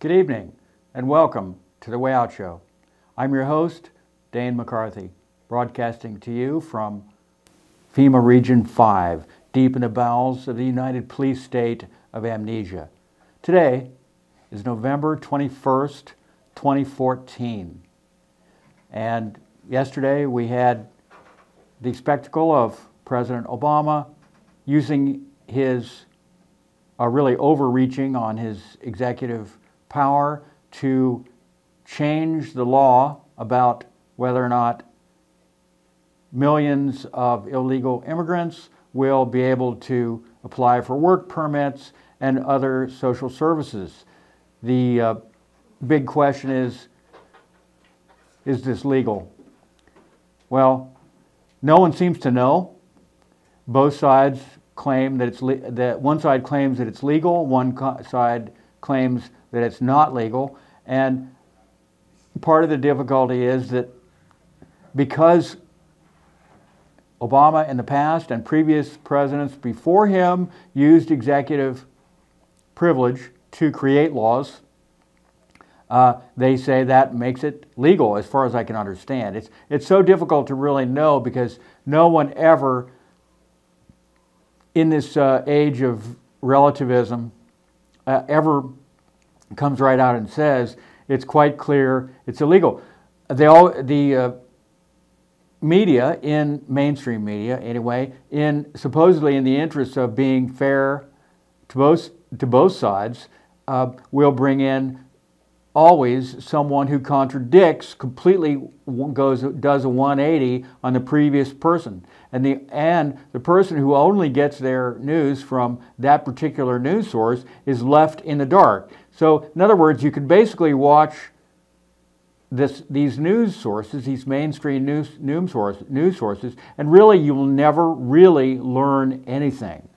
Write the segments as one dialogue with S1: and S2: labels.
S1: Good evening and welcome to The Way Out Show. I'm your host, Dane McCarthy, broadcasting to you from FEMA Region 5, deep in the bowels of the United Police State of Amnesia. Today is November 21st, 2014. And yesterday we had the spectacle of President Obama using his really overreaching on his executive power to change the law about whether or not millions of illegal immigrants will be able to apply for work permits and other social services. The big question is this legal? Well, no one seems to know. Both sides claim that one side claims that it's legal, one side claims that it's not legal, and part of the difficulty is that because Obama in the past and previous presidents before him used executive privilege to create laws, they say that makes it legal, as far as I can understand. It's so difficult to really know because no one ever, in this age of relativism, ever comes right out and says it's quite clear it's illegal. The media, in mainstream media anyway, supposedly in the interest of being fair to both sides, will bring in always someone who contradicts completely, does a 180 on the previous person. And the person who only gets their news from that particular news source is left in the dark. So, in other words, you can basically watch these news sources, these mainstream news sources, and really you will never really learn anything.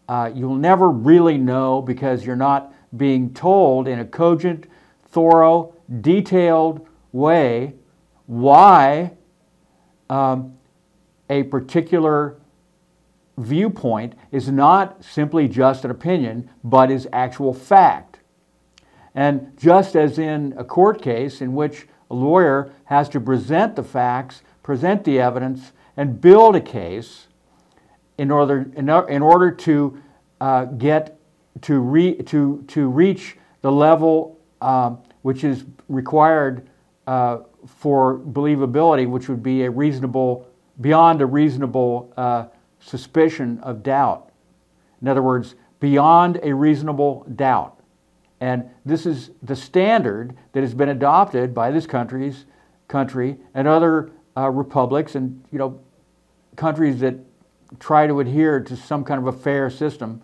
S1: You'll never really know because you're not being told in a cogent, thorough, detailed way why a particular viewpoint is not simply just an opinion, but is actual fact. And just as in a court case in which a lawyer has to present the facts, present the evidence, and build a case in order to reach the level which is required for believability, which would be beyond a reasonable suspicion of doubt. In other words, beyond a reasonable doubt. And this is the standard that has been adopted by this country and other republics and countries that try to adhere to some kind of a fair system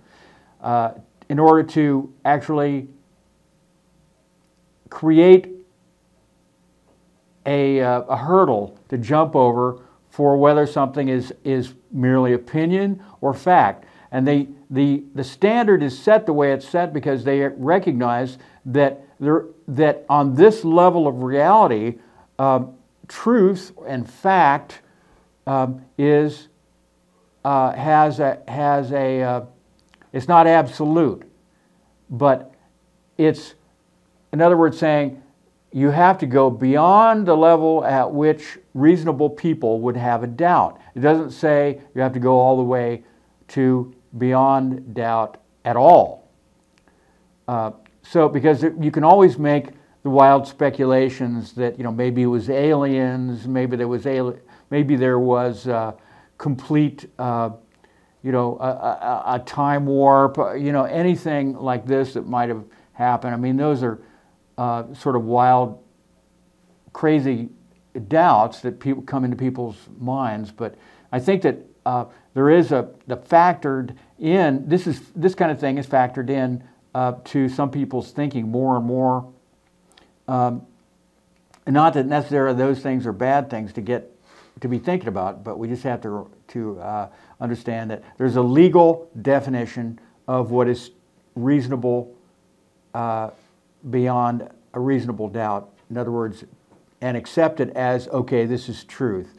S1: in order to actually create a hurdle to jump over for whether something is merely opinion or fact. And the standard is set the way it's set because they recognize that on this level of reality, truth and fact it's not absolute, but it's, in other words, saying you have to go beyond the level at which reasonable people would have a doubt. It doesn't say you have to go all the way to beyond doubt at all. So, because you can always make the wild speculations that maybe it was aliens, maybe there was complete a time warp, anything like this that might have happened. I mean, those are sort of wild, crazy doubts that come into people's minds. But I think that there is the factored in. This kind of thing is factored in to some people's thinking more and more. Not that necessarily those things are bad things to be thinking about, but we just have to understand that there's a legal definition of what is reasonable beyond a reasonable doubt. In other words, and accept it as, okay, this is truth.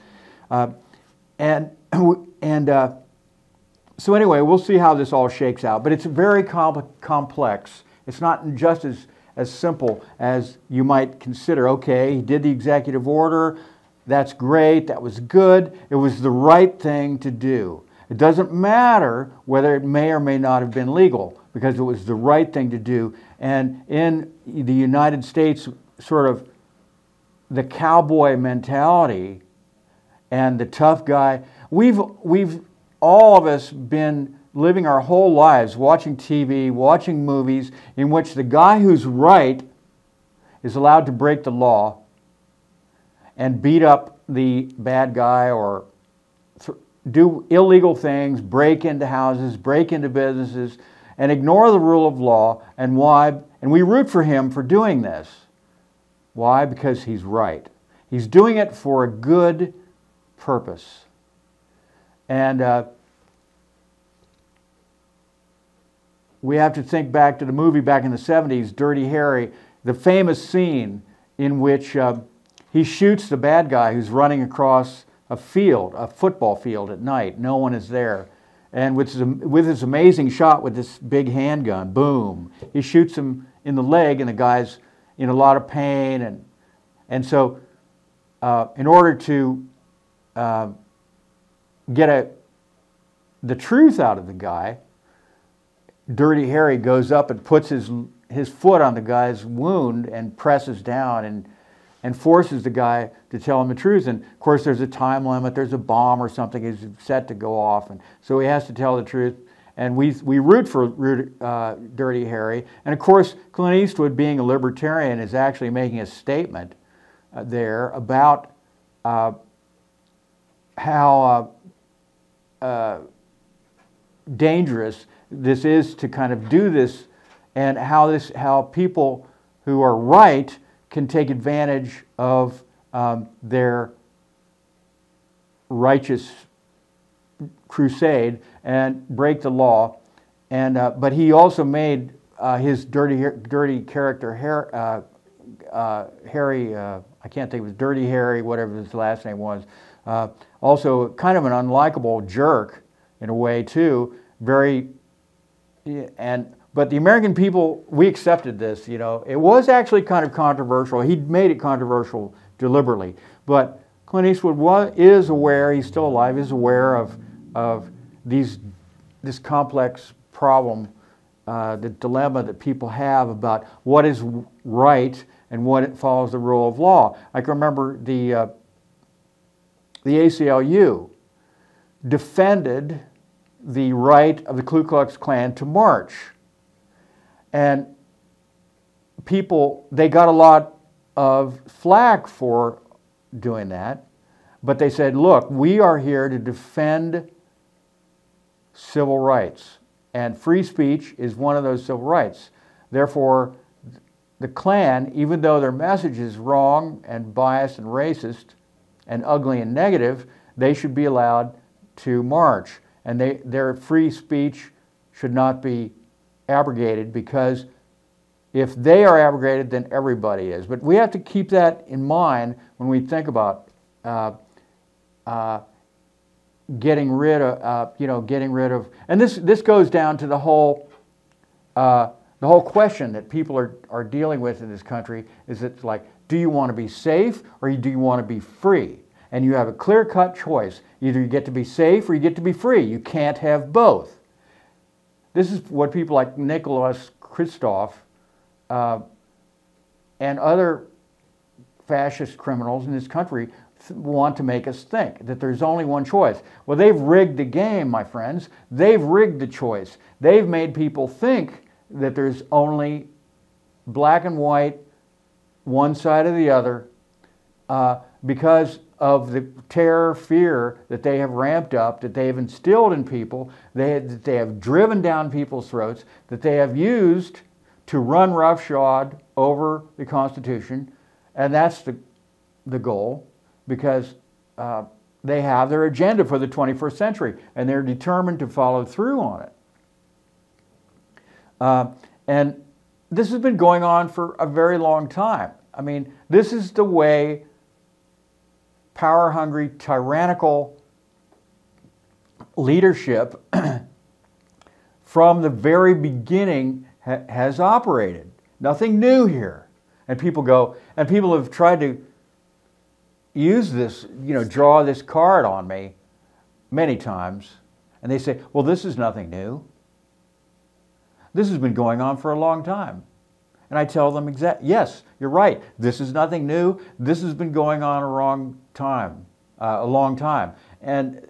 S1: So anyway, we'll see how this all shakes out. But it's very complex. It's not just as simple as you might consider. Okay, he did the executive order. That's great. That was good. It was the right thing to do. It doesn't matter whether it may or may not have been legal, because it was the right thing to do. And in the United States, sort of the cowboy mentality and the tough guy, we've all of us been living our whole lives watching TV, watching movies in which the guy who's right is allowed to break the law and beat up the bad guy or do illegal things, break into houses, break into businesses, and ignore the rule of law. And why? And we root for him for doing this. Why? Because he's right. He's doing it for a good purpose. And we have to think back to the movie back in the 70s, Dirty Harry, the famous scene in which he shoots the bad guy who's running across a field, a football field at night. No one is there. And with his amazing shot with this big handgun, boom, he shoots him in the leg, and the guy's in a lot of pain. And so in order to get the truth out of the guy, Dirty Harry goes up and puts his foot on the guy's wound and presses down and forces the guy to tell him the truth. And of course there's a time limit, there's a bomb or something is set to go off, and so he has to tell the truth. And we root for Dirty Harry. And of course Clint Eastwood, being a libertarian, is actually making a statement there about how dangerous this is to kind of do this, and how people who are right can take advantage of their righteous crusade and break the law. And but he also made his dirty character Harry. I can't think of his Dirty Harry, whatever his last name was. Also, kind of an unlikable jerk in a way too. But the American people, we accepted this, you know. It was actually kind of controversial. He made it controversial deliberately. But Clint Eastwood is aware, he's still alive, is aware of this complex problem, the dilemma that people have about what is right and what follows the rule of law. I can remember the ACLU defended the right of the Ku Klux Klan to march. And people, they got a lot of flack for doing that, but they said, look, we are here to defend civil rights, and free speech is one of those civil rights. Therefore, the Klan, even though their message is wrong and biased and racist and ugly and negative, they should be allowed to march. And their free speech should not be abrogated, because if they are abrogated, then everybody is. But we have to keep that in mind when we think about getting rid of, and this goes down to the whole question that people are dealing with in this country. Is it's like, do you want to be safe or do you want to be free? And you have a clear-cut choice. Either you get to be safe or you get to be free. You can't have both. This is what people like Nicholas Kristof and other fascist criminals in this country want to make us think, that there's only one choice. Well, they've rigged the game, my friends. They've rigged the choice. They've made people think that there's only black and white, one side or the other, because of the terror, fear that they have ramped up, that they have instilled in people, that they have driven down people's throats, that they have used to run roughshod over the Constitution. And that's the goal, because they have their agenda for the 21st century, and they're determined to follow through on it. And this has been going on for a very long time. I mean, this is the way power-hungry, tyrannical leadership from the very beginning has operated. nothing new here. And people go, and people have tried to use this, draw this card on me many times. And they say, well, this is nothing new. This has been going on for a long time. And I tell them, yes, you're right. This is nothing new. This has been going on a long time. And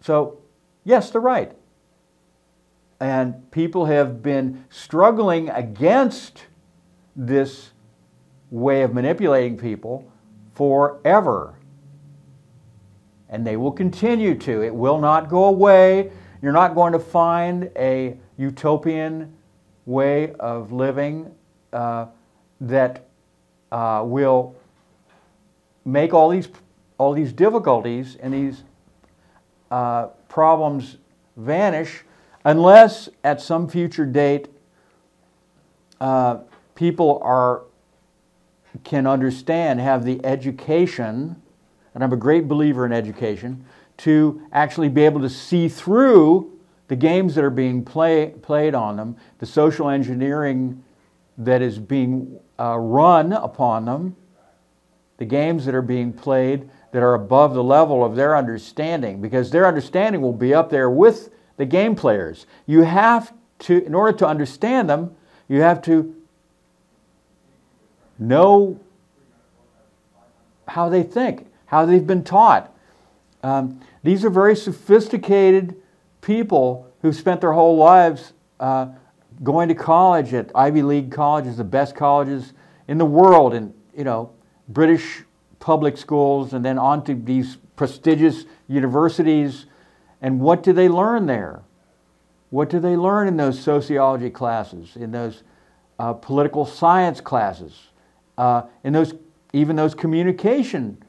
S1: so, yes, they're right. And people have been struggling against this way of manipulating people forever. And they will continue to. It will not go away. You're not going to find a utopian way of living that will make all these difficulties and these problems vanish, unless at some future date people can understand, have the education, and I'm a great believer in education, to actually be able to see through the games that are being played on them, the social engineering that is being run upon them, the games that are being played that are above the level of their understanding, because their understanding will be up there with the game players. You have to, in order to understand them, you have to know how they think, how they've been taught. These are very sophisticated people who've spent their whole lives going to college at Ivy League colleges, the best colleges in the world, and British public schools, and then on to these prestigious universities. And what do they learn there? What do they learn in those sociology classes, in those political science classes, in even those communication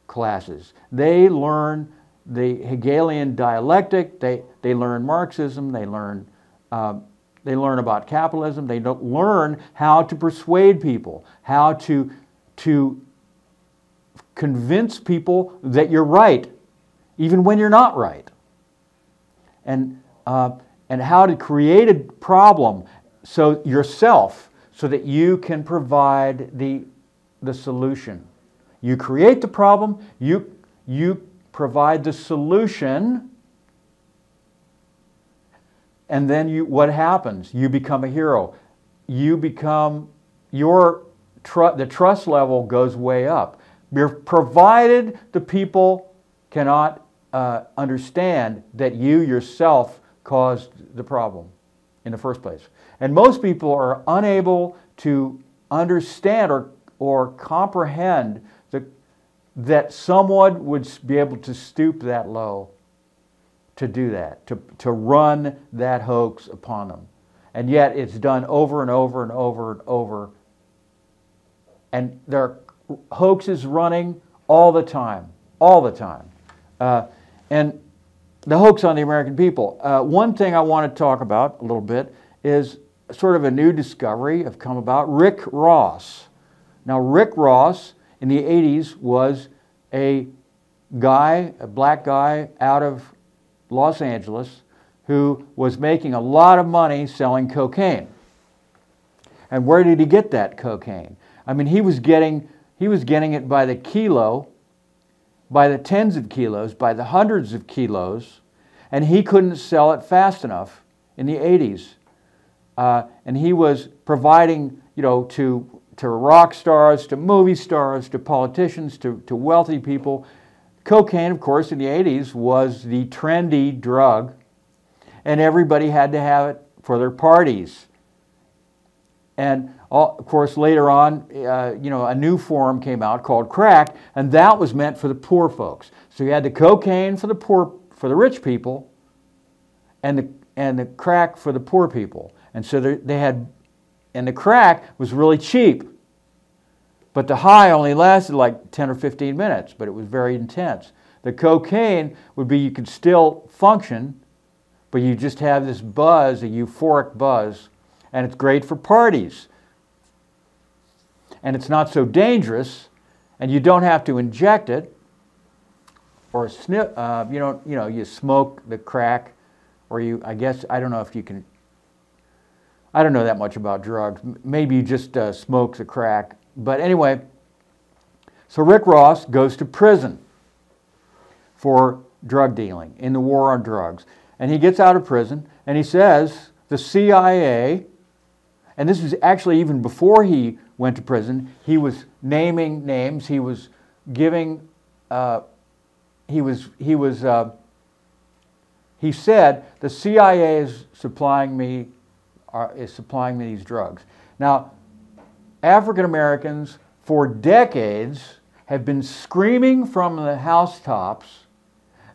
S1: classes? They learn the Hegelian dialectic. They learn Marxism. They learn about capitalism. They don't learn how to persuade people, how to convince people that you're right, even when you're not right, and how to create a problem yourself so that you can provide the solution. You create the problem. You provide the solution, and then what happens? You become a hero. You become the trust level goes way up. Provided the people cannot understand that you yourself caused the problem in the first place. And most people are unable to understand or comprehend that someone would be able to stoop that low to do that, to run that hoax upon them. And yet it's done over and over and over and over. And there are hoaxes running all the time. And the hoax on the American people. One thing I want to talk about a little bit is sort of a new discovery have come about, Rick Ross. Now, Rick Ross in the 80s was a black guy out of Los Angeles who was making a lot of money selling cocaine. And where did he get that cocaine? I mean, he was getting it by the kilo, by the tens of kilos, by the hundreds of kilos, and he couldn't sell it fast enough in the 80s. And he was providing, to rock stars, to movie stars, to politicians, to wealthy people. Cocaine, of course, in the 80s was the trendy drug, and everybody had to have it for their parties. And of course, later on, a new form came out called crack, and that was meant for the poor folks. So you had the cocaine for the poor, for the rich people, and the crack for the poor people. And so and the crack was really cheap, but the high only lasted like 10 or 15 minutes, but it was very intense. The cocaine would be you could still function, but you just have this buzz, a euphoric buzz, and it's great for parties. And it's not so dangerous, and you don't have to inject it or sniff. You smoke the crack, or I don't know if you can. I don't know that much about drugs. Maybe he just smokes a crack. But anyway, so Rick Ross goes to prison for drug dealing in the war on drugs. And he gets out of prison and he says the CIA, and this is actually even before he went to prison, he was naming names, he was giving, he said the CIA is supplying me these drugs. Now, African Americans for decades have been screaming from the housetops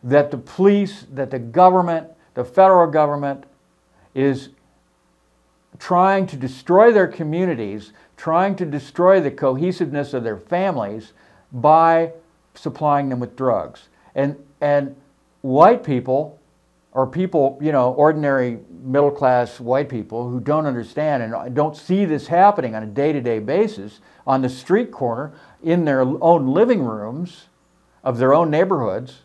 S1: that the police, that the government, the federal government is trying to destroy their communities, trying to destroy the cohesiveness of their families by supplying them with drugs. And white people, or people, you know, ordinary middle-class white people who don't understand and don't see this happening on a day-to-day basis on the street corner, in their own living rooms of their own neighborhoods,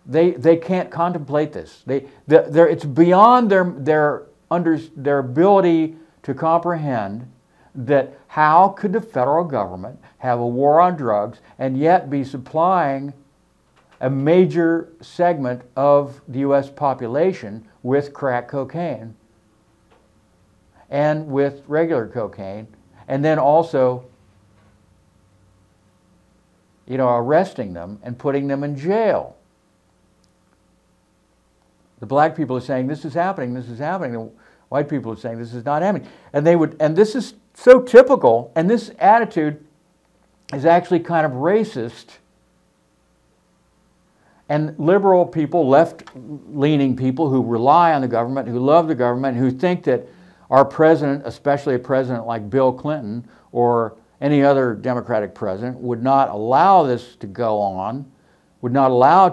S1: they can't contemplate this. It's beyond their ability to comprehend that how could the federal government have a war on drugs and yet be supplying a major segment of the U.S. population with crack cocaine and with regular cocaine, and then also, you know, arresting them and putting them in jail. The black people are saying, this is happening, this is happening. The white people are saying, this is not happening. And this is so typical, and this attitude is actually kind of racist. And liberal people, left-leaning people who rely on the government, who love the government, who think that our president, especially a president like Bill Clinton or any other Democratic president, would not allow this to go on, would not allow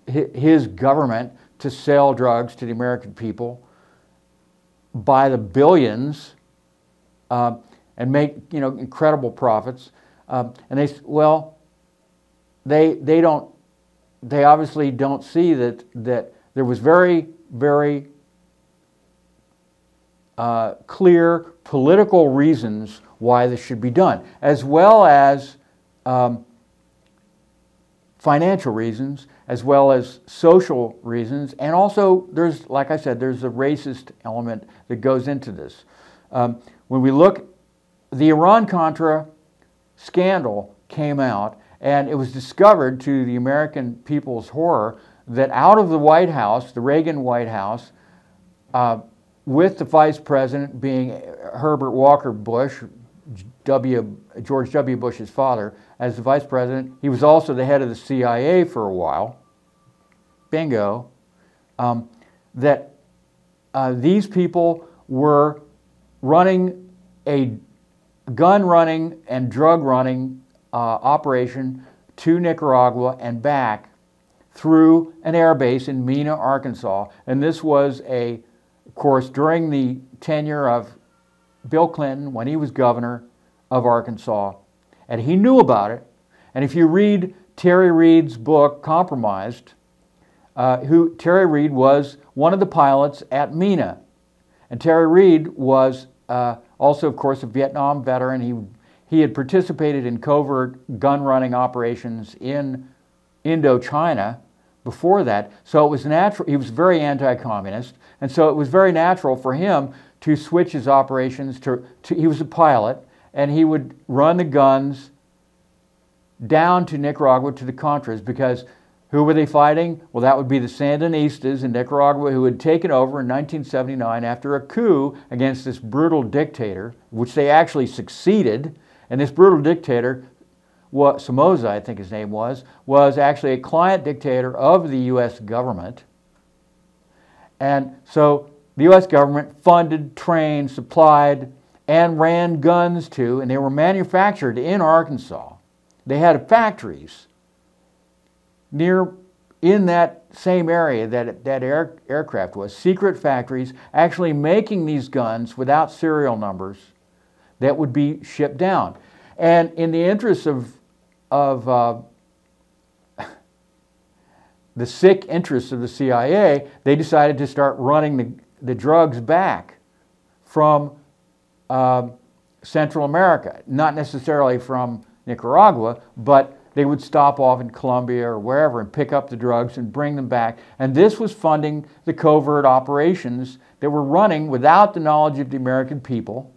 S1: his government to sell drugs to the American people by the billions and make, you know, incredible profits. And they obviously don't see that there was very, very clear political reasons why this should be done, as well as financial reasons, as well as social reasons, and also there's, like I said, there's a racist element that goes into this. When we look, the Iran-Contra scandal came out, and it was discovered, to the American people's horror, that out of the White House, the Reagan White House, with the vice president being Herbert Walker Bush, George W. Bush's father, as the vice president, he was also the head of the CIA for a while, bingo, that these people were running a gun-running and drug-running operation to Nicaragua and back through an air base in Mena, Arkansas. And this was, of course, during the tenure of Bill Clinton, when he was governor of Arkansas. And he knew about it. And if you read Terry Reid's book, Compromised, Terry Reid was one of the pilots at Mena. And Terry Reid was also, of course, a Vietnam veteran. He had participated in covert gun-running operations in Indochina before that. So it was natural. He was very anti-communist. And so it was very natural for him to switch his operations to he was a pilot, and he would run the guns down to Nicaragua to the Contras, because who were they fighting? Well, that would be the Sandinistas in Nicaragua, who had taken over in 1979 after a coup against this brutal dictator, which they actually succeeded. And this brutal dictator, Somoza, I think his name was actually a client dictator of the U.S. government. And so the U.S. government funded, trained, supplied, and ran guns to, and they were manufactured in Arkansas. They had factories in that same area that aircraft was, secret factories actually making these guns without serial numbers that would be shipped down. And in the interest of the sick interests of the CIA, they decided to start running the drugs back from Central America, not necessarily from Nicaragua, but they would stop off in Colombia or wherever and pick up the drugs and bring them back. And this was funding the covert operations that were running without the knowledge of the American people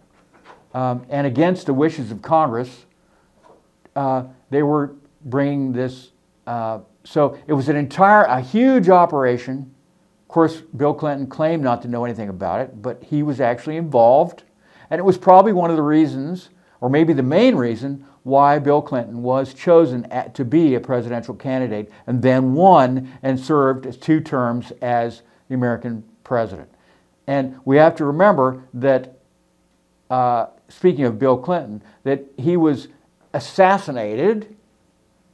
S1: and against the wishes of Congress. They were bringing this. So it was a huge operation. Of course, Bill Clinton claimed not to know anything about it, but he was actually involved. And it was probably one of the reasons, or maybe the main reason, why Bill Clinton was chosen to be a presidential candidate and then won and served as 2 terms as the American president. And we have to remember that, speaking of Bill Clinton, that he was assassinated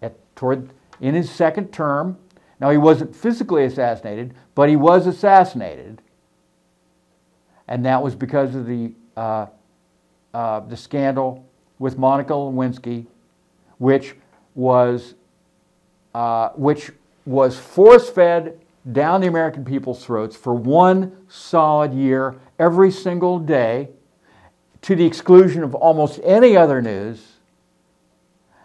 S1: in his 2nd term. Now, he wasn't physically assassinated, but he was assassinated. And that was because of the scandal with Monica Lewinsky, which was force-fed down the American people's throats for 1 solid year, every single day, to the exclusion of almost any other news,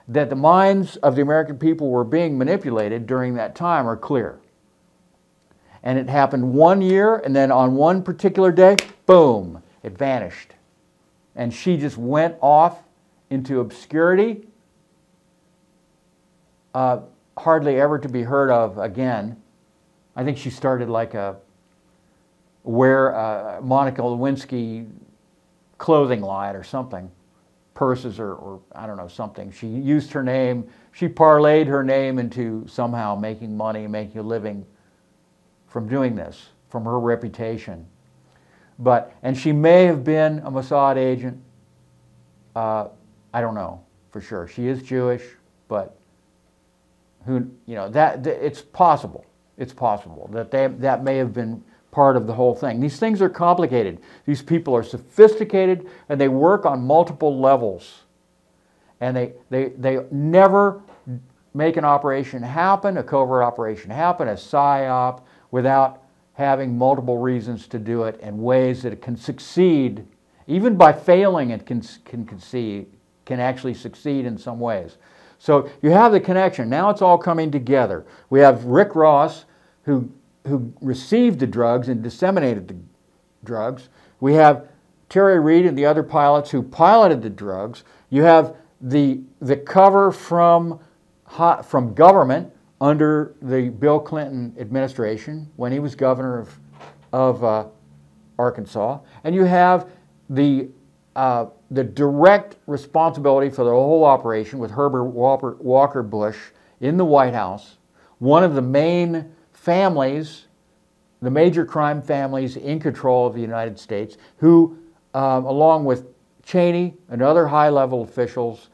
S1: that the minds of the American people were being manipulated during that time are clear. And it happened 1 year, and then on one particular day, boom, it vanished. And she just went off into obscurity, hardly ever to be heard of again. I think she started like Monica Lewinsky clothing line or something. Purses or I don't know, something. She used her name, she parlayed her name into somehow making money, making a living from doing this, from her reputation. And she may have been a Mossad agent. I don't know for sure. She is Jewish, but it's possible. It's possible that that may have been part of the whole thing. These things are complicated. These people are sophisticated, and they work on multiple levels. And they never make an operation happen, a covert operation happen, a PSYOP, without having multiple reasons to do it and ways that it can succeed. Even by failing, it can actually succeed in some ways. So you have the connection. Now it's all coming together. We have Rick Ross, who received the drugs and disseminated the drugs. We have Terry Reid and the other pilots who piloted the drugs. You have the cover from government under the Bill Clinton administration when he was governor of Arkansas, and you have the direct responsibility for the whole operation with Herbert Walker Bush in the White House, one of the main families, the major crime families in control of the United States, who, along with Cheney and other high-level officials,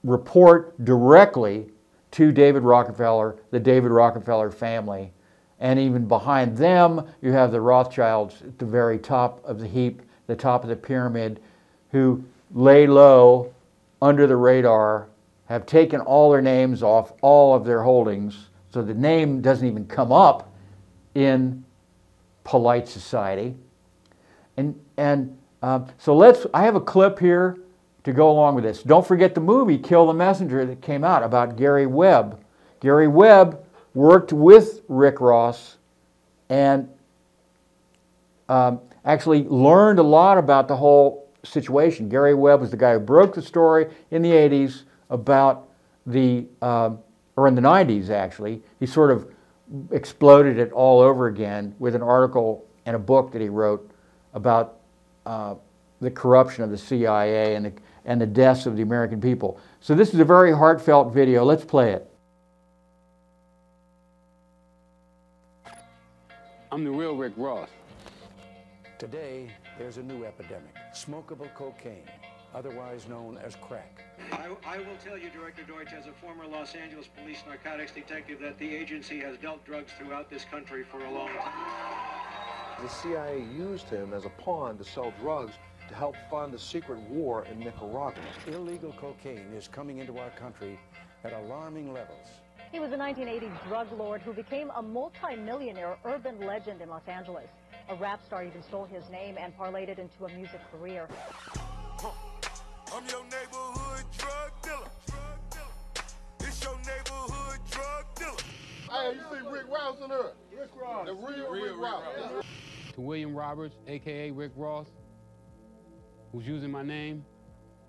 S1: report directly to David Rockefeller, the David Rockefeller family. And even behind them, you have the Rothschilds at the very top of the heap, the top of the pyramid, who lay low under the radar, have taken all their names off all of their holdings, so the name doesn't even come up in polite society. So I have a clip here to go along with this. Don't forget the movie Kill the Messenger that came out about Gary Webb. Gary Webb worked with Rick Ross and actually learned a lot about the whole situation. Gary Webb was the guy who broke the story in the 80s about or in the 90s actually. He sort of exploded it all over again with an article and a book that he wrote about the corruption of the CIA and the deaths of the American people. So this is a very heartfelt video. Let's play it.
S2: I'm the real Rick Ross.
S3: Today, there's a new epidemic, smokable cocaine, otherwise known as crack.
S4: I will tell you, Director Deutsch, as a former Los Angeles police narcotics detective, that the agency has dealt drugs throughout this country for a long time.
S5: The CIA used him as a pawn to sell drugs to help fund the secret war in Nicaragua.
S3: Illegal cocaine is coming into our country at alarming levels.
S6: He was a 1980s drug lord who became a multi-millionaire urban legend in Los Angeles. A rap star even stole his name and parlayed it into a music career.
S7: I'm your neighborhood drug dealer. It's your neighborhood drug dealer.
S8: Hey, you see Rick Ross in her? Rick Ross. The real Rick Ross.
S2: To William Roberts, a.k.a. Rick Ross, who's using my name,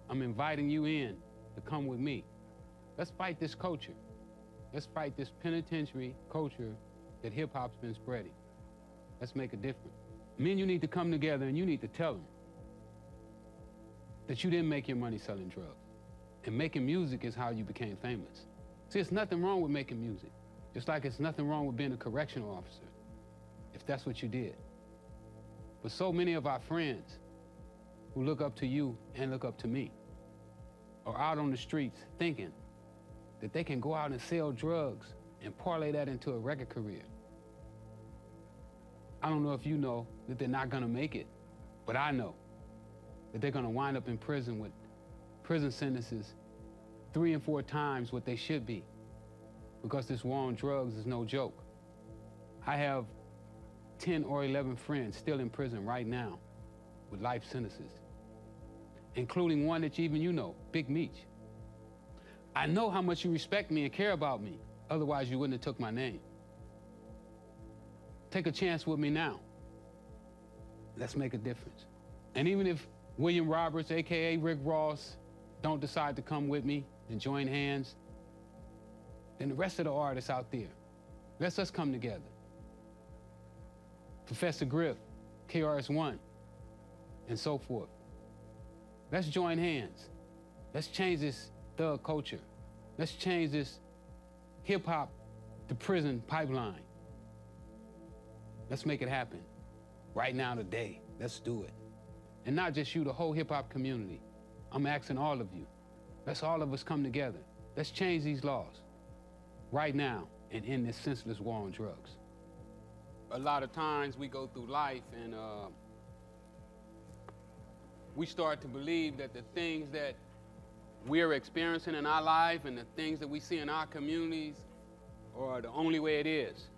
S2: I'm inviting you in to come with me. Let's fight this culture. Let's fight this penitentiary culture that hip-hop's been spreading. Let's make a difference. Me and you need to come together and you need to tell them that you didn't make your money selling drugs. And making music is how you became famous. See, there's nothing wrong with making music. Just like it's nothing wrong with being a correctional officer, if that's what you did. But so many of our friends who look up to you and look up to me are out on the streets thinking that they can go out and sell drugs and parlay that into a record career. I don't know if you know that they're not gonna make it, but I know that they're gonna wind up in prison with prison sentences 3 and 4 times what they should be, because this war on drugs is no joke. I have 10 or 11 friends still in prison right now with life sentences, including one that even you know, Big Meech. I know how much you respect me and care about me, otherwise you wouldn't have took my name. Take a chance with me now. Let's make a difference. And even if William Roberts, AKA Rick Ross, don't decide to come with me and join hands, then the rest of the artists out there, let's us come together. Professor Griff, KRS-One, and so forth. Let's join hands. Let's change this thug culture. Let's change this hip-hop to prison pipeline. Let's make it happen. Right now, today. Let's do it. And not just you, the whole hip-hop community. I'm asking all of you. Let's all of us come together. Let's change these laws right now and end this senseless war on drugs. A lot of times we go through life and we start to believe that the things that we're experiencing in our life and the things that we see in our communities are the only way it is.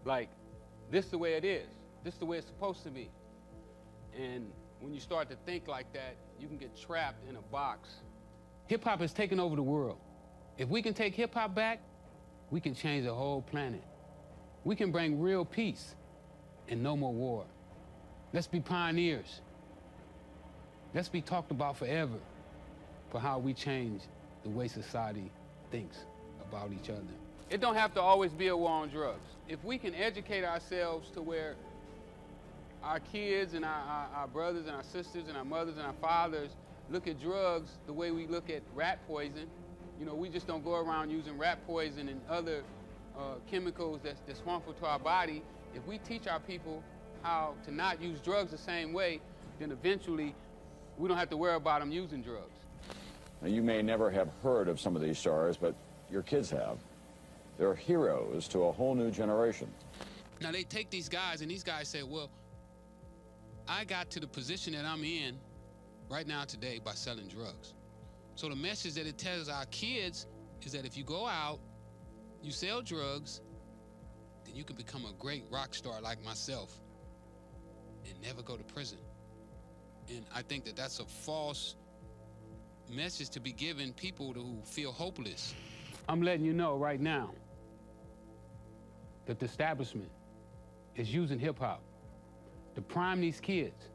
S2: Like, this is the way it is. This is the way it's supposed to be. And when you start to think like that, you can get trapped in a box. Hip-hop has taken over the world. If we can take hip-hop back, we can change the whole planet. We can bring real peace and no more war. Let's be pioneers. Let's be talked about forever for how we change the way society thinks about each other. It don't have to always be a war on drugs. If we can educate ourselves to where our kids and our brothers and our sisters and our mothers and our fathers look at drugs the way we look at rat poison. You know, we just don't go around using rat poison and other chemicals that's harmful to our body. If we teach our people how to not use drugs the same way, then eventually we don't have to worry about them using drugs.
S9: Now, you may never have heard of some of these stars, but your kids have. They're heroes to a whole new generation.
S2: Now they take these guys and these guys say, well, I got to the position that I'm in right now today by selling drugs. So the message that it tells our kids is that if you go out, you sell drugs, then you can become a great rock star like myself and never go to prison. And I think that that's a false message to be given people who feel hopeless. I'm letting you know right now that the establishment is using hip-hop to prime these kids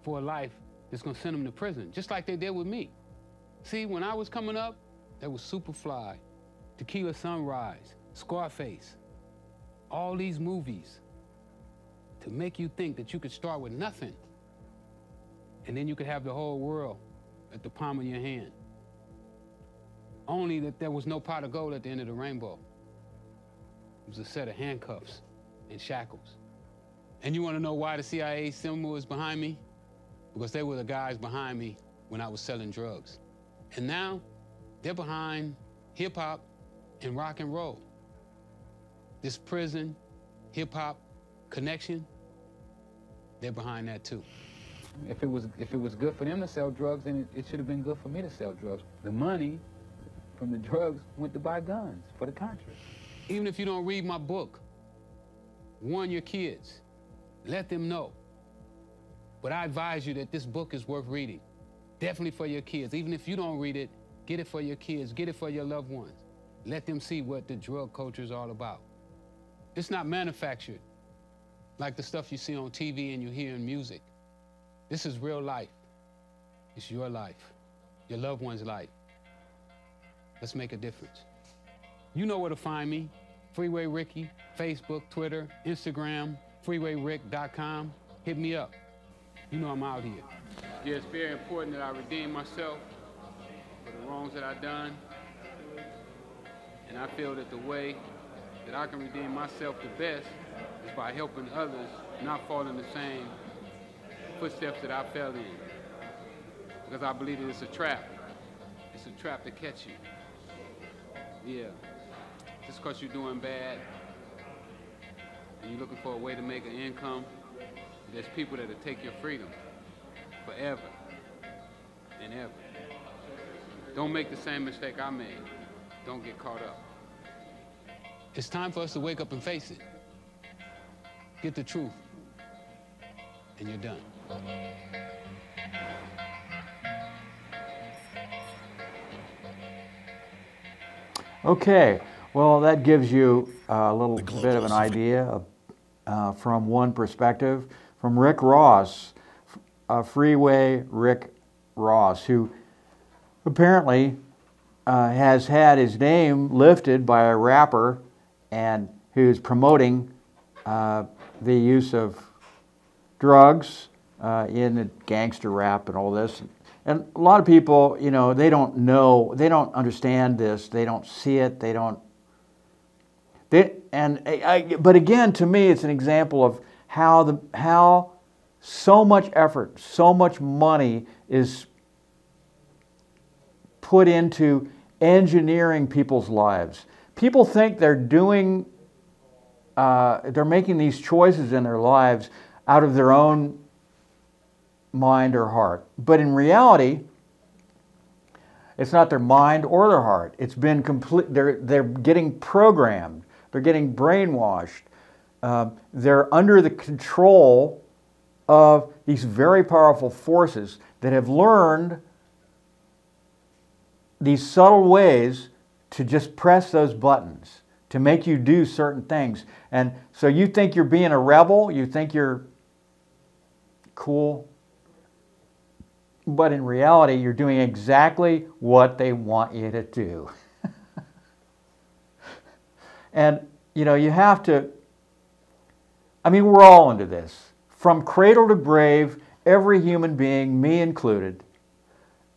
S2: for a life that's gonna send them to prison, just like they did with me. See, when I was coming up, there was Superfly, Tequila Sunrise, Scarface, all these movies to make you think that you could start with nothing and then you could have the whole world at the palm of your hand. Only that there was no pot of gold at the end of the rainbow. It was a set of handcuffs and shackles. And you want to know why the CIA symbol is behind me? Because they were the guys behind me when I was selling drugs. And now, they're behind hip-hop and rock and roll. This prison, hip-hop connection, they're behind that too.
S10: If it was good for them to sell drugs, then it should have been good for me to sell drugs. The money from the drugs went to buy guns for the country.
S2: Even if you don't read my book, warn your kids. Let them know. But I advise you that this book is worth reading. Definitely for your kids. Even if you don't read it, get it for your kids, get it for your loved ones. Let them see what the drug culture is all about. It's not manufactured like the stuff you see on TV and you hear in music. This is real life. It's your life, your loved one's life. Let's make a difference. You know where to find me. Freeway Ricky, Facebook, Twitter, Instagram, freewayrick.com. Hit me up. You know I'm out here. Yeah, it's very important that I redeem myself for the wrongs that I've done. And I feel that the way that I can redeem myself the best is by helping others not fall in the same footsteps that I fell in. Because I believe that it's a trap. It's a trap to catch you. Yeah. Just because you're doing bad and you're looking for a way to make an income, there's people that'll take your freedom forever and ever. Don't make the same mistake I made. Don't get caught up. It's time for us to wake up and face it. Get the truth, and you're done.
S1: Okay, well, that gives you a little bit of an idea of, from one perspective, from Rick Ross, Freeway Rick Ross, who apparently has had his name lifted by a rapper and who's promoting the use of drugs in the gangster rap and all this. And a lot of people, you know, they don't know, they don't understand this, they don't see it, they don't. But again, to me, it's an example of how so much effort, so much money is put into engineering people's lives. People think they're doing, they're making these choices in their lives out of their own mind or heart. But in reality, it's not their mind or their heart. It's been complete. They're getting programmed. They're getting brainwashed. They're under the control of these very powerful forces that have learned these subtle ways to just press those buttons, to make you do certain things. And so you think you're being a rebel, you think you're cool, but in reality, you're doing exactly what they want you to do. And, you know, you have to, I mean, we're all into this. From cradle to grave, every human being, me included,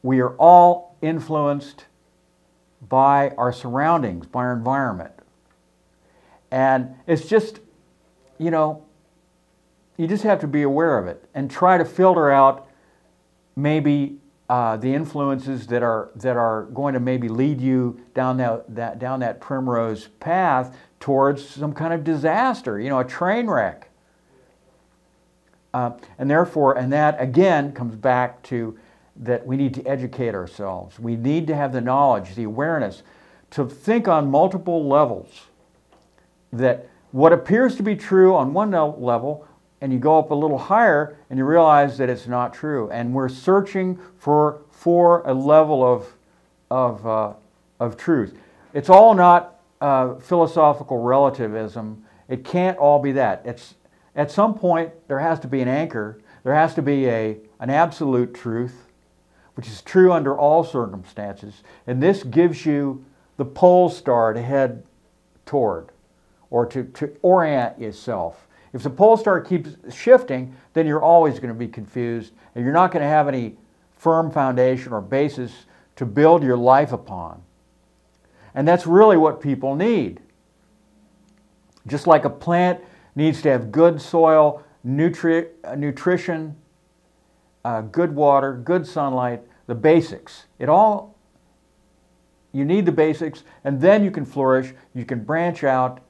S1: we are all influenced by our surroundings, by our environment. And it's just, you know, you just have to be aware of it and try to filter out maybe the influences that are going to maybe lead you down that primrose path towards some kind of disaster, you know, a train wreck. And therefore, and that again comes back to that we need to educate ourselves. We need to have the knowledge, the awareness, to think on multiple levels. That what appears to be true on one level, and you go up a little higher and you realize that it's not true. And we're searching for a level of truth. It's all not philosophical relativism. It can't all be that. It's, at some point, there has to be an anchor. There has to be an absolute truth, which is true under all circumstances. And this gives you the pole star to head toward, or to orient yourself. If the pole star keeps shifting, then you're always going to be confused, and you're not going to have any firm foundation or basis to build your life upon. And that's really what people need. Just like a plant needs to have good soil, nutrition, good water, good sunlight, the basics. You need the basics, and then you can flourish. You can branch out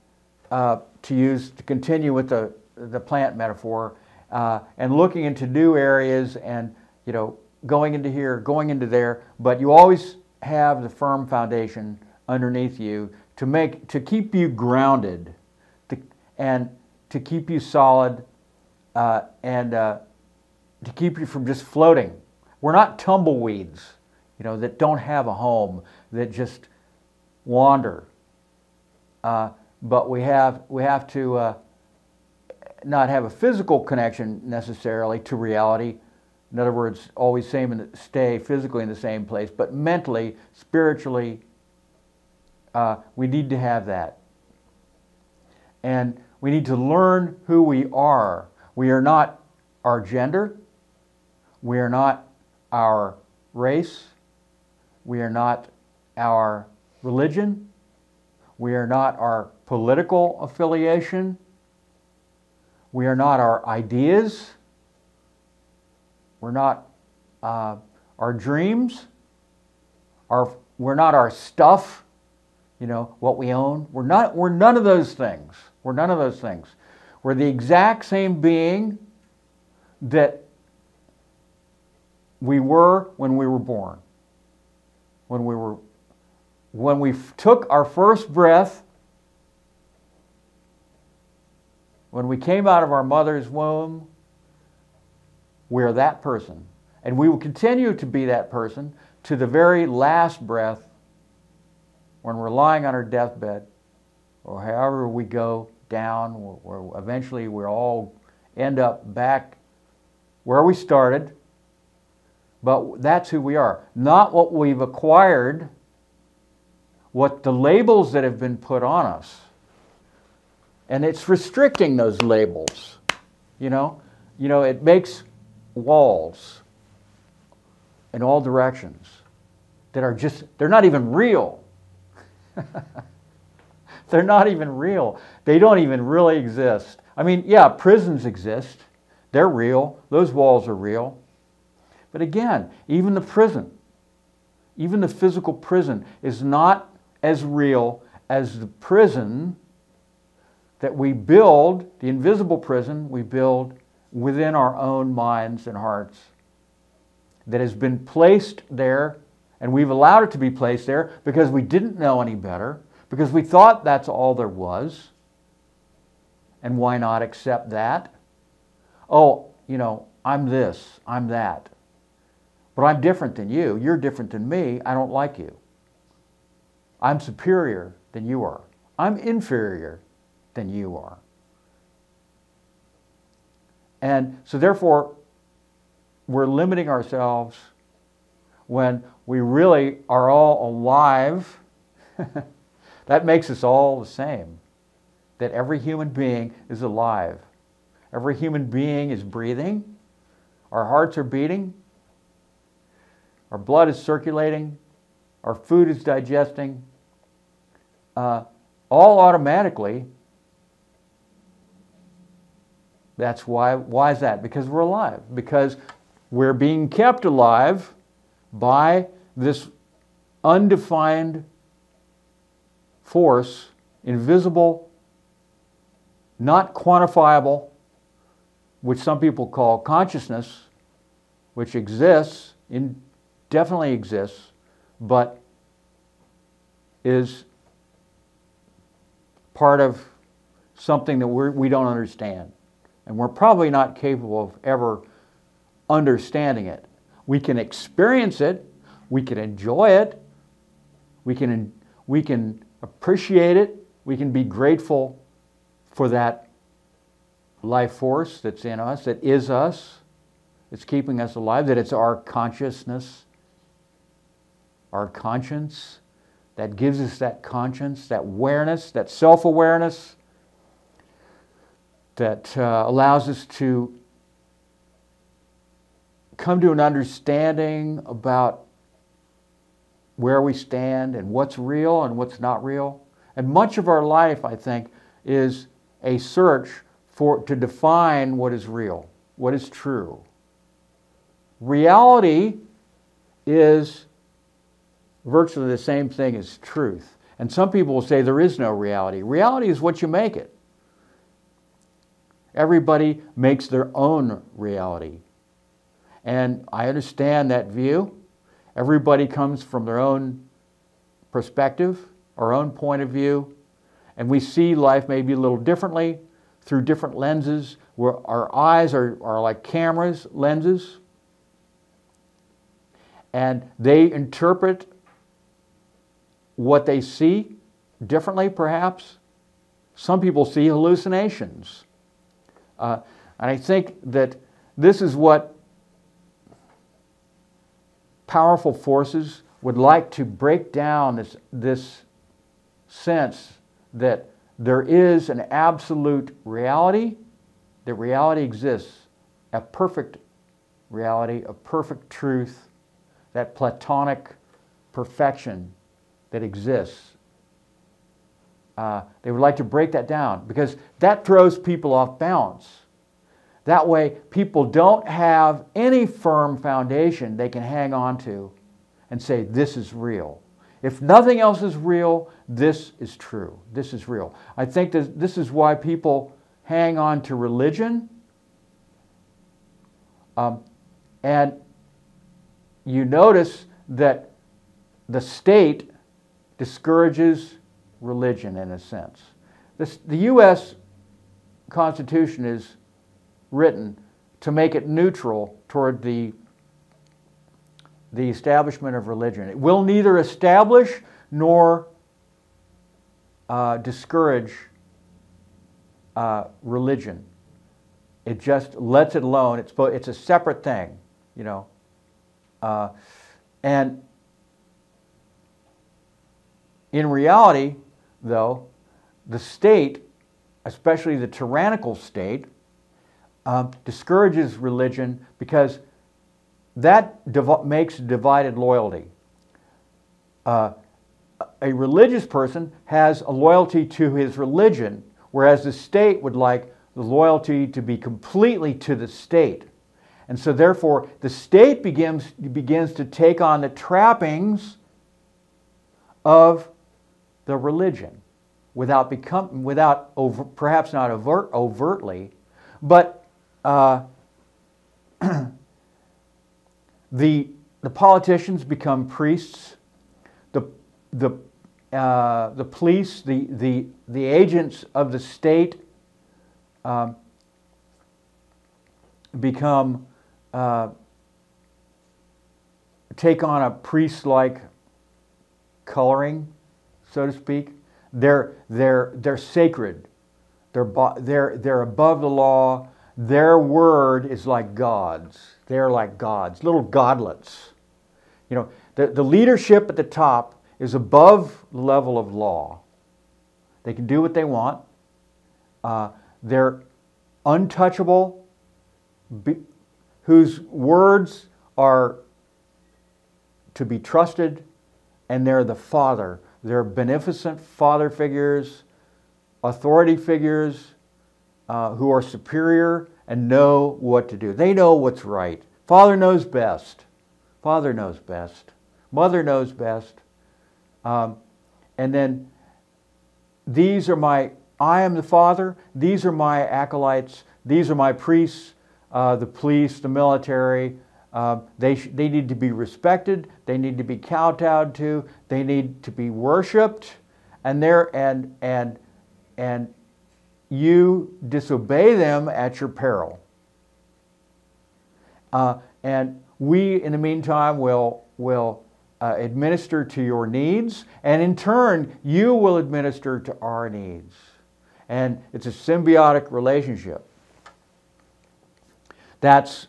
S1: to continue with the plant metaphor, and looking into new areas, and you know, going into here, going into there. But you always have the firm foundation underneath you to keep you grounded, and to keep you solid and to keep you from just floating. We're not tumbleweeds, that don't have a home, that just wander. But we have to not have a physical connection necessarily to reality. In other words, always stay physically in the same place, but mentally, spiritually, we need to have that. And we need to learn who we are. We are not our gender. We are not our race. We are not our religion. We are not our political affiliation. We are not our ideas. We're not our dreams. We're not our stuff, what we own. We're none of those things. We're none of those things. We're the exact same being that we were when we were born. When we took our first breath, when we came out of our mother's womb, we're that person. And we will continue to be that person to the very last breath when we're lying on our deathbed, or however we go down, or eventually we'll all end up back where we started. But that's who we are. Not what we've acquired, what the labels that have been put on us. And it's restricting those labels. It makes walls in all directions that are they're not even real. They're not even real. They don't even really exist. I mean, yeah, prisons exist. They're real. Those walls are real. But again, even the prison, even the physical prison is not as real as the prison that we build, the invisible prison we build within our own minds and hearts, that has been placed there, and we've allowed it to be placed there because we didn't know any better, because we thought that's all there was. And why not accept that? Oh, I'm this, I'm that. But I'm different than you. You're different than me. I don't like you. I'm superior than you are. I'm inferior than you are. And so therefore, we're limiting ourselves when we really are all alive. That makes us all the same. That every human being is alive. Every human being is breathing. Our hearts are beating. Our blood is circulating. Our food is digesting. All automatically. That's why. Why is that? Because we're alive. Because we're being kept alive by this undefined force, invisible, not quantifiable, which some people call consciousness, which exists, definitely exists, but is part of something that we don't understand. And we're probably not capable of ever understanding it. We can experience it, we can enjoy it, we can appreciate it, we can be grateful for that life force that's in us, that is us, that's keeping us alive, that it's our consciousness, our conscience, that gives us that conscience, that awareness, that self-awareness, that allows us to come to an understanding about where we stand and what's real and what's not real. And much of our life, I think, is a search to define what is real, what is true. Reality is virtually the same thing as truth. And some people will say there is no reality. Reality is what you make it. Everybody makes their own reality. And I understand that view. Everybody comes from their own perspective, our own point of view, and we see life maybe a little differently. through different lenses, where our eyes are like cameras, lenses, and they interpret what they see differently, perhaps. Some people see hallucinations. And I think that this is what powerful forces would like to break down, this sense that there is an absolute reality, that reality exists, a perfect reality, a perfect truth, that Platonic perfection that exists. They would like to break that down because that throws people off balance. That way, people don't have any firm foundation they can hang on to and say, this is real. If nothing else is real, this is true. This is real. I think that this is why people hang on to religion. And you notice that the state discourages religion in a sense. The U.S. Constitution is written to make it neutral toward the establishment of religion. It will neither establish nor discourage religion. It just lets it alone. It's a separate thing, you know. And in reality, though, the state, especially the tyrannical state, discourages religion because that makes divided loyalty. A religious person has a loyalty to his religion, whereas the state would like the loyalty to be completely to the state. And so therefore, the state begins to take on the trappings of the religion perhaps not overtly, but the politicians become priests. The police, the agents of the state take on a priest-like coloring, so to speak. They're sacred. They're above the law. Their word is like God's. They're like gods, little godlets. You know, the leadership at the top is above the level of law. They can do what they want. They're untouchable, whose words are to be trusted, and they're the father. They're beneficent father figures, authority figures who are superior and know what to do. They know what's right. Father knows best. Father knows best. Mother knows best. And then I am the father. These are my acolytes. These are my priests, the police, the military. They need to be respected. They need to be kowtowed to. They need to be worshipped. And you disobey them at your peril. And we, in the meantime, will administer to your needs, and in turn, you will administer to our needs. And it's a symbiotic relationship. That's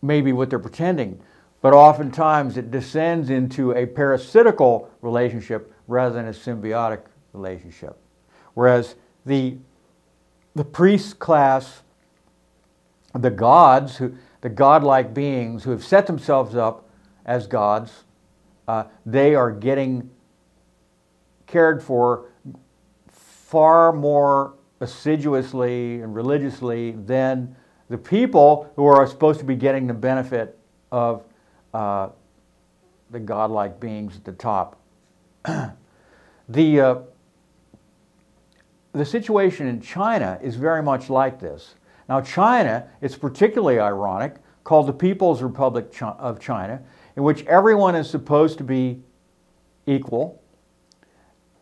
S1: maybe what they're pretending, but oftentimes it descends into a parasitical relationship rather than a symbiotic relationship. Whereas the priest class, the gods, the godlike beings who have set themselves up as gods, they are getting cared for far more assiduously and religiously than the people who are supposed to be getting the benefit of the godlike beings at the top. The situation in China is very much like this. Now China, it's particularly ironic, called the People's Republic of China, in which everyone is supposed to be equal,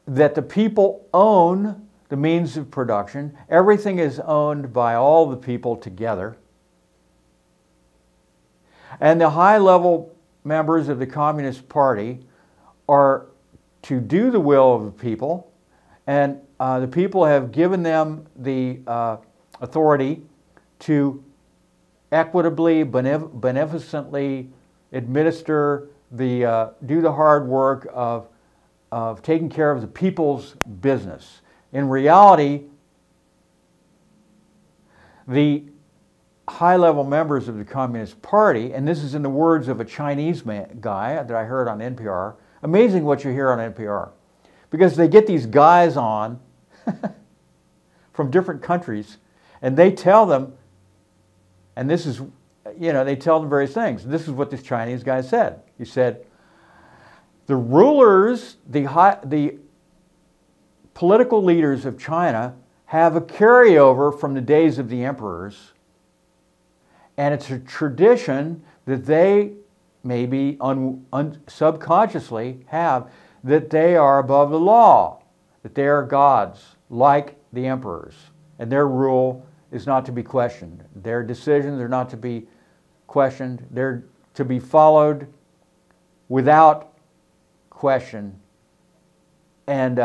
S1: that the people own the means of production. Everything is owned by all the people together. And the high-level members of the Communist Party are to do the will of the people, and the people have given them the authority to equitably, beneficently administer do the hard work of taking care of the people's business. In reality, the high-level members of the Communist Party, and this is in the words of a Chinese guy that I heard on NPR, amazing what you hear on NPR, because they get these guys on from different countries, and they tell them, and this is, they tell them various things. This is what this Chinese guy said. He said, the rulers, the political leaders of China have a carryover from the days of the emperors, and it's a tradition that they maybe subconsciously have, that they are above the law, that they are gods like the emperors, and their rule is not to be questioned. Their decisions are not to be questioned. They're to be followed without question. And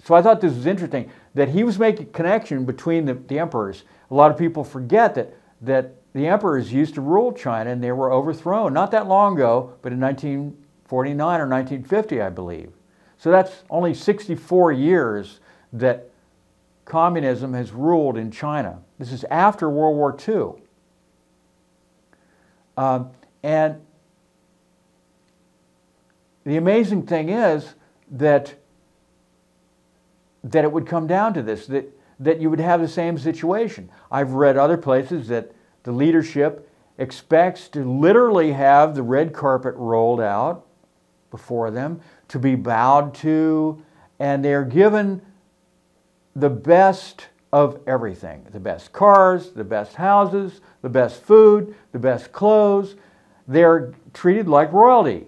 S1: so I thought this was interesting, that he was making a connection between the emperors. A lot of people forget that the emperors used to rule China, and they were overthrown not that long ago, but in 1949 or 1950, I believe. So that's only 64 years that communism has ruled in China. This is after World War II. And the amazing thing is that it would come down to this, that you would have the same situation. I've read other places that the leadership expects to literally have the red carpet rolled out before them, to be bowed to, and they're given the best of everything. The best cars, the best houses, the best food, the best clothes. They're treated like royalty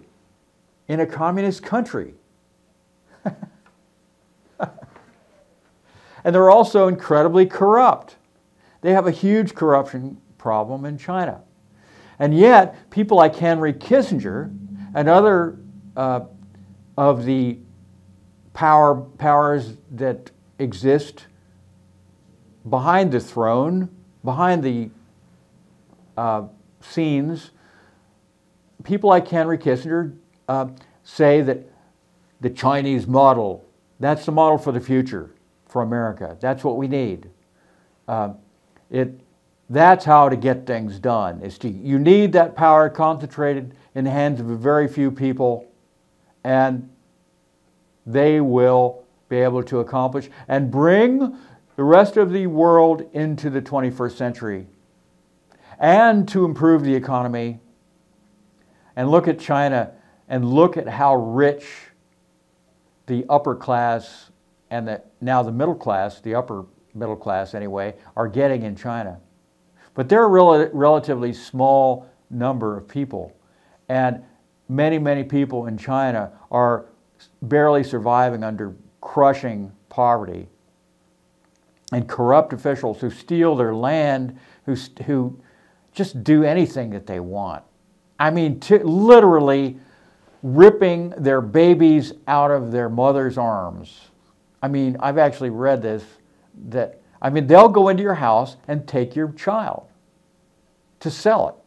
S1: in a communist country. And they're also incredibly corrupt. They have a huge corruption problem in China. And yet, people like Henry Kissinger and other of the powers that exist behind the throne, behind the scenes, people like Henry Kissinger say that the Chinese model, that's the model for the future for America. That's what we need. That's how to get things done. You need that power concentrated in the hands of a very few people, and they will be able to accomplish and bring the rest of the world into the 21st century, and to improve the economy. And look at China, and look at how rich the upper class and now the middle class, the upper middle class anyway, are getting in China. But they're a relatively small number of people, and many, many people in China are barely surviving under crushing poverty, and corrupt officials who steal their land, who just do anything that they want. I mean, literally ripping their babies out of their mother's arms. I mean, I've actually read this, they'll go into your house and take your child to sell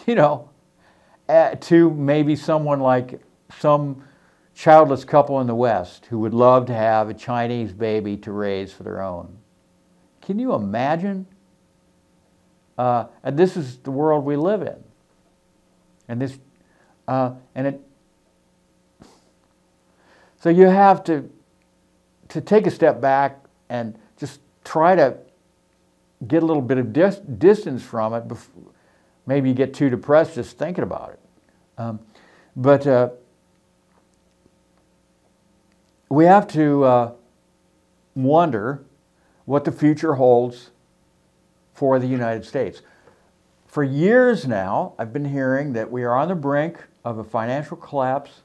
S1: it, to maybe someone like some childless couple in the West who would love to have a Chinese baby to raise for their own. Can you imagine? And this is the world we live in. And so you have to take a step back and just try to get a little bit of distance from it. Maybe you get too depressed just thinking about it. But we have to wonder what the future holds for the United States. For years now, I've been hearing that we are on the brink of a financial collapse,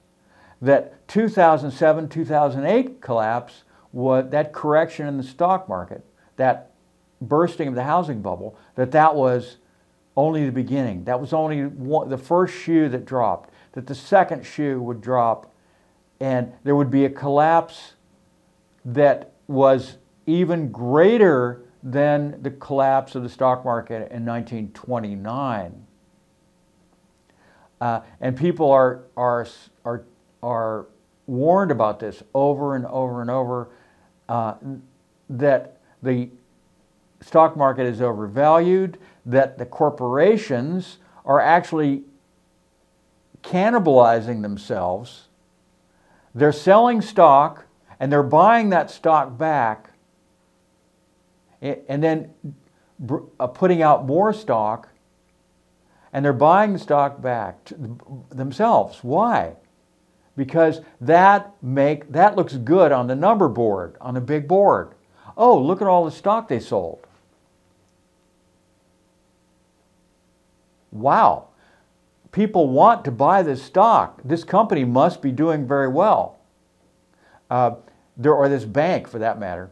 S1: that 2007-2008 collapse that correction in the stock market, that bursting of the housing bubble, that was only the beginning. That was only the first shoe that dropped, that the second shoe would drop, and there would be a collapse that was even greater than the collapse of the stock market in 1929. And people are warned about this over and over and over, that the stock market is overvalued, that the corporations are actually cannibalizing themselves. They're selling stock and they're buying that stock back and then putting out more stock, and they're buying the stock back themselves. Why? Because that looks good on the number board, on the big board. Oh, look at all the stock they sold. Wow. People want to buy this stock. This company must be doing very well. Or this bank, for that matter.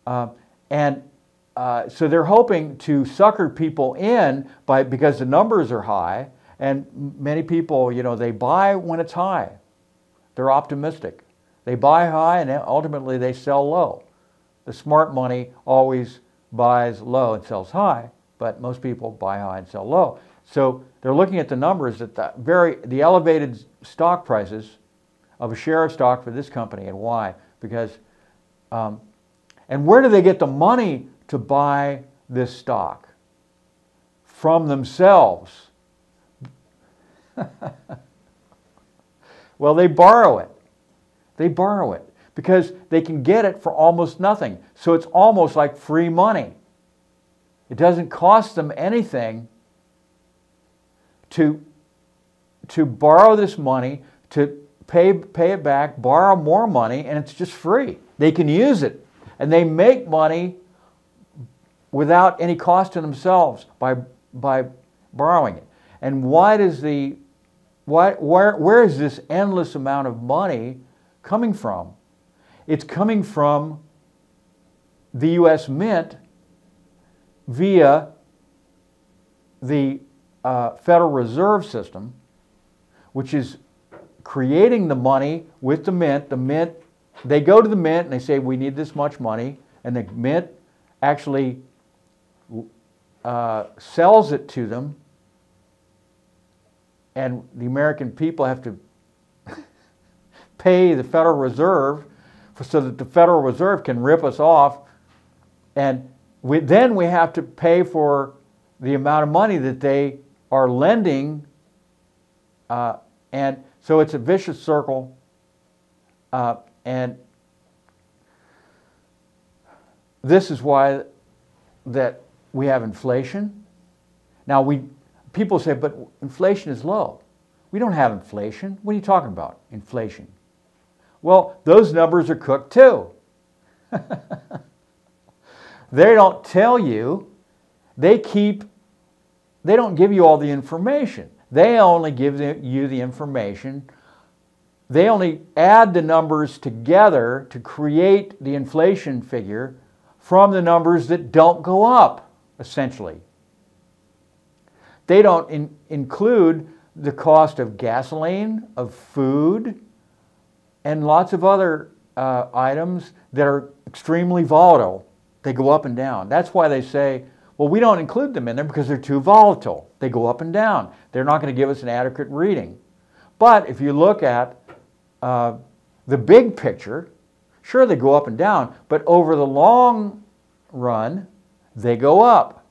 S1: So they're hoping to sucker people in because the numbers are high, and many people, they buy when it's high. They're optimistic. They buy high and ultimately they sell low. The smart money always buys low and sells high, but most people buy high and sell low. So they're looking at the numbers at the elevated stock prices of a share of stock for this company, and why? Because, and where do they get the money to buy this stock? From themselves. Well, they borrow it. They borrow it because they can get it for almost nothing. So it's almost like free money. It doesn't cost them anything to borrow this money, to pay it back, borrow more money, and it's just free. They can use it, and they make money without any cost to themselves by borrowing it. And where is this endless amount of money coming from? It's coming from the U.S. Mint via the Federal Reserve System, which is creating the money with the Mint. The Mint, they go to the Mint and they say, we need this much money, and the Mint actually sells it to them, and the American people have to pay the Federal Reserve so that the Federal Reserve can rip us off, and then we have to pay for the amount of money that they are lending, and so it's a vicious circle, and this is why that we have inflation. Now people say, but inflation is low. We don't have inflation. What are you talking about, inflation? Well, those numbers are cooked too. They don't tell you. They don't give you all the information. They only give you the information. They only add the numbers together to create the inflation figure from the numbers that don't go up, essentially. They don't include the cost of gasoline, of food, and lots of other items that are extremely volatile. They go up and down. That's why they say, well, we don't include them in there because they're too volatile. They go up and down. They're not going to give us an adequate reading. But if you look at the big picture, sure, they go up and down, but over the long run, they go up.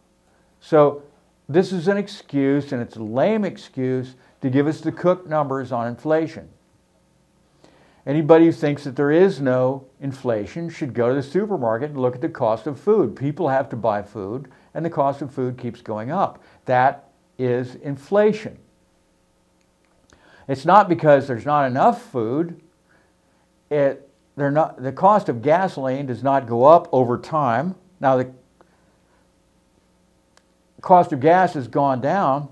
S1: So this is an excuse, and it's a lame excuse, to give us the cooked numbers on inflation. Anybody who thinks that there is no inflation should go to the supermarket and look at the cost of food. People have to buy food, and the cost of food keeps going up. That is inflation. It's not because there's not enough food. The cost of gasoline does not go up over time. Now, the cost of gas has gone down,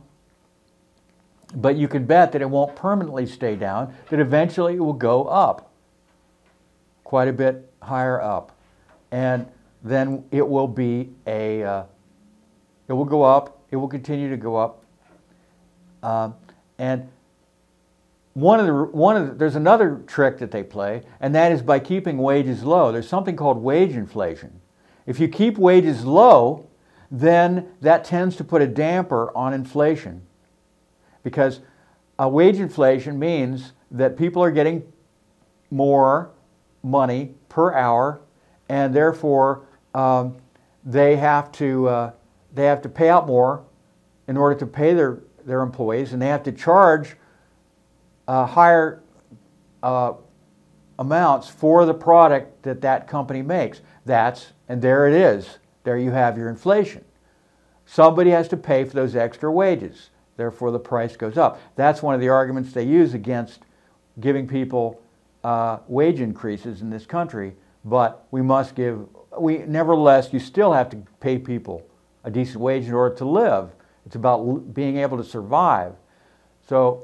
S1: but you can bet that it won't permanently stay down, that eventually it will go up. quite a bit higher up. And then it will be it will go up, it will continue to go up. And there's another trick that they play, and that is by keeping wages low. There's something called wage inflation. If you keep wages low, then that tends to put a damper on inflation, because wage inflation means that people are getting more money per hour, and therefore they have to pay out more in order to pay their employees, and they have to charge higher amounts for the product that company makes. And there it is. There you have your inflation. Somebody has to pay for those extra wages. Therefore, the price goes up. That's one of the arguments they use against giving people wage increases in this country. But nevertheless, you still have to pay people a decent wage in order to live. It's about being able to survive. So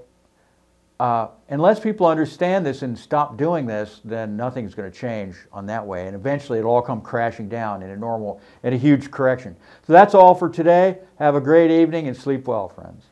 S1: unless people understand this and stop doing this, then nothing's going to change on that way. And eventually it'll all come crashing down in a huge correction. So that's all for today. Have a great evening and sleep well, friends.